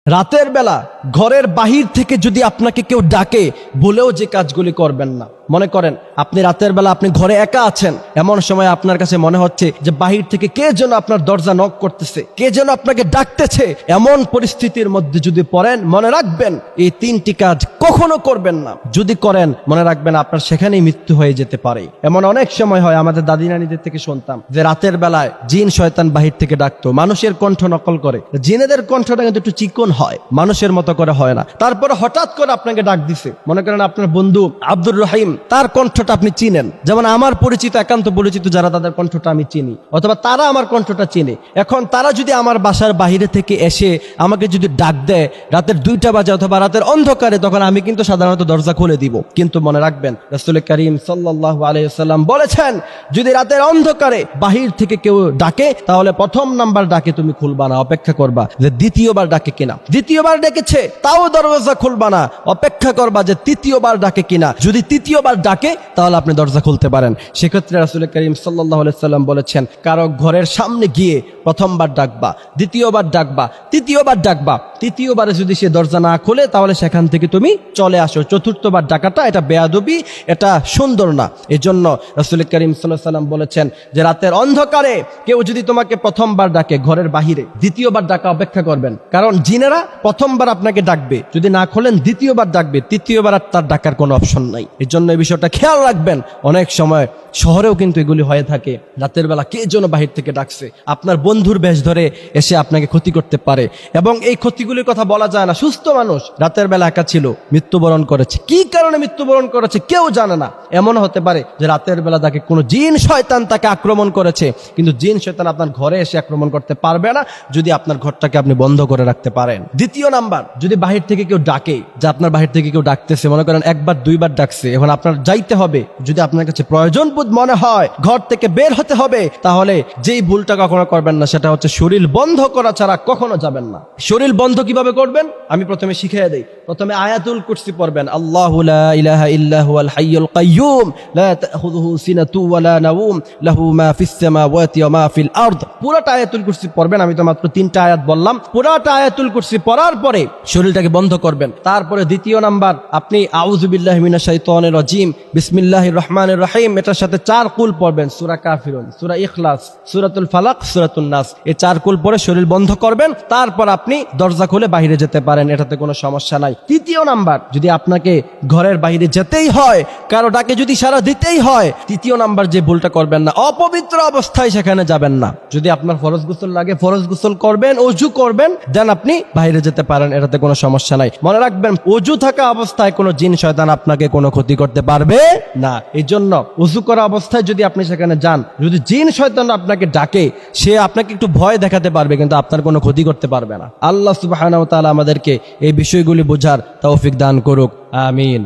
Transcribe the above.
রাতের বেলা ঘরের বাহির থেকে যদি আপনাকে কেউ ডাকে বলেও যে কাজগুলি করবেন না। মনে করেন আপনি রাতের বেলা আপনি ঘরে একা আছেন, এমন সময় আপনার কাছে মনে হচ্ছে যে বাহির থেকে কে যেন আপনার দরজা নক করতেছে, কে যেন আপনাকে ডাকতেছে। এমন পরিস্থিতির মধ্যে যদি পড়েন, মনে রাখবেন এই তিনটি কাজ কখনো করবেন না। যদি করেন মনে রাখবেন আপনার সেখানেই মৃত্যু হয়ে যেতে পারে। এমন অনেক সময় হয়, আমাদের দাদি নানিদের থেকে শুনতাম যে রাতের বেলায় জিন শয়তান বাহির থেকে ডাকতো, মানুষের কণ্ঠ নকল করে। জিনেদের কণ্ঠটা কিন্তু একটু চিকন হয়, মানুষের মতো করে হয় না। তারপরে হঠাৎ করে আপনাকে ডাক দিছে, মনে করেন আপনার বন্ধু আব্দুর রহিম, তার কণ্ঠটা আপনি চিনেন, যেমন আমার পরিচিত একান্ত পরিচিত যারা, তাদের কণ্ঠটা আমি চিনি, অথবা তারা আমার কণ্ঠটা চিনে। এখন তারা যদি আমার বাসার বাহিরে থেকে এসে আমাকে যদি ডাক দেয় রাতের 2টা বাজে অথবা রাতের অন্ধকারে, তখন আমি কিন্তু সাধারণত দরজা খুলে দিব। কিন্তু মনে রাখবেন রাসূল করিম সাল্লাল্লাহু আলাইহি ওয়াসাল্লাম বলেছেন, যদি রাতের অন্ধকারে বাহির থেকে কেউ ডাকে তাহলে প্রথম নাম্বার ডাকে তুমি খুলবা না, অপেক্ষা করবা যে দ্বিতীয়বার ডাকে কিনা। দ্বিতীয়বার ডেকেছে তাও দরজা খুলবা না, অপেক্ষা করবা যে তৃতীয়বার ডাকে কিনা। যদি তৃতীয়বার ডাকে তাহলে আপনি দরজা খুলতে পারেন। সেক্ষেত্রে রাসূল করিম সাল্লাল্লাহু আলাইহি ওয়াসাল্লাম বলেছেন, কারো ঘরের সামনে গিয়ে প্রথমবার ডাকবা, দ্বিতীয়বার ডাকবা, তৃতীয়বার ডাকবা। তৃতীয়বারে যদি সে দরজা না খোলে তাহলে সেখান থেকে তুমি চলে আসো। চতুর্থবার ডাকাটা এটা বেয়াদবি, এটা সুন্দর না। এই জন্য রাসূল করিম সাল্লাল্লাহু আলাইহি ওয়াসাল্লাম বলেছেন যে রাতের অন্ধকারে কেউ যদি তোমাকে প্রথমবার ডাকে ঘরের বাহিরে, দ্বিতীয়বার ডাকা অপেক্ষা করবেন, কারণ জিনেরা প্রথমবার আপনাকে ডাকবে, যদি না খোলেন দ্বিতীয়বার ডাকবে, তৃতীয়বার আর তার ডাকার কোনো অপশন নাই। এই জন্য এই বিষয়টা খেয়াল রাখবেন। অনেক সময় শহরেও কিন্তু এগুলি হয়ে থাকে, রাতের বেলা কে যেন বাহির থেকে ডাকছে, আপনার বন্ধুর বেশ ধরে এসে আপনাকে ক্ষতি করতে পারে। এবং এই ক্ষতিগুলির কথা বলা যায় না। সুস্থ মানুষ রাতের বেলা একা ছিল, মৃত্যুবরণ করেছে, কি কারণে মৃত্যুবরণ করেছে কেউ জানে না। এমন হতে পারে যে রাতের বেলা তাকে কোনো জিন শয়তান তাকে আক্রমণ করেছে, কিন্তু জিন শয়তান আপনার ঘরে এসে আক্রমণ করতে পারবে না যদি আপনার ঘরটাকে আপনি বন্ধ করে রাখতে পারেন। দ্বিতীয় নাম্বার, যদি বাহির থেকে কেউ ডাকে, যে আপনার বাহির থেকে কেউ ডাকতেছে, মনে করেন একবার 2বার ডাকছে, এখন আপনার যাইতে হবে, যদি আপনার কাছে প্রয়োজন বোধ মনে হয় ঘর থেকে বের হতে হবে, তাহলে যেই ভুলটা কখনো করবেন না সেটা হচ্ছে শরীর বন্ধ করা ছাড়া কখনো যাবেন না। শরীর বন্ধ কিভাবে করবেন আমি প্রথমে শিখিয়ে দেই। প্রথমে আয়াতুল কুরসি পড়বেন, আল্লাহু লা ইলাহা ইল্লা হুয়াল হাইয়ুল কাইয়্যুম লা তাখুযুহু সিনাতু ওয়া লা নাওম লাহু মা ফিস সামাওয়াতি ওয়া মা ফিল আরদ। পুরোটা আয়াতুল কুরসি পড়বেন। আমি তো মাত্র 3টা আয়াত বললাম। পুরোটা আয়াতুল কুরসি পড়ার পরে শরীরটাকে বন্ধ করবেন। তারপরে দ্বিতীয় নাম্বার, আপনি আউযু বিল্লাহি মিনাশ শাইতানির রাজিম বিসমিল্লাহির রহমানির রহিম, এটার সাথে 4 কুল পড়বেন, সূরা কাফিরুন, সূরা ইখলাস, সূরাতুল ফালাক, সূরাতুন নাস। এই 4 কুল পড়ে শরীর বন্ধ করবেন। তারপর আপনি দরজা খুলে বাইরে যেতে পারেন, এটাতে কোনো সমস্যা নাই। তৃতীয় নাম্বার, যদি আপনাকে ঘরের বাইরে যেতেই হয়, কারো ডাকে যদি সাড়া দিতেই হয়, তৃতীয় নাম্বার যে ভুলটা করবেন না, অপবিত্র অবস্থায় সেখানে যাবেন না। যদি আপনার ফরজ গোসল লাগে ফরজ গোসল করবেন, ওযু করবেন, দেন আপনি বাইরে যেতে পারেন, এটাতে কোনো সমস্যা নাই। মনে রাখবেন ওযু থাকা অবস্থায় কোনো জিন শয়তান আপনাকে কোনো ক্ষতি করতে পারবে না। এই জন্য ওযু করা অবস্থায় যদি আপনি সেখানে যান, যদি জিন শয়তান আপনাকে ডাকে, সে আপনাকে একটু ভয় দেখাতে পারবে কিন্তু আপনার কোনো ক্ষতি করতে পারবে না। আল্লাহ সুবহানাহু ওয়া তাআলা আমাদেরকে এই বিষয়গুলি বোঝার তৌফিক দান করুক, আমিন।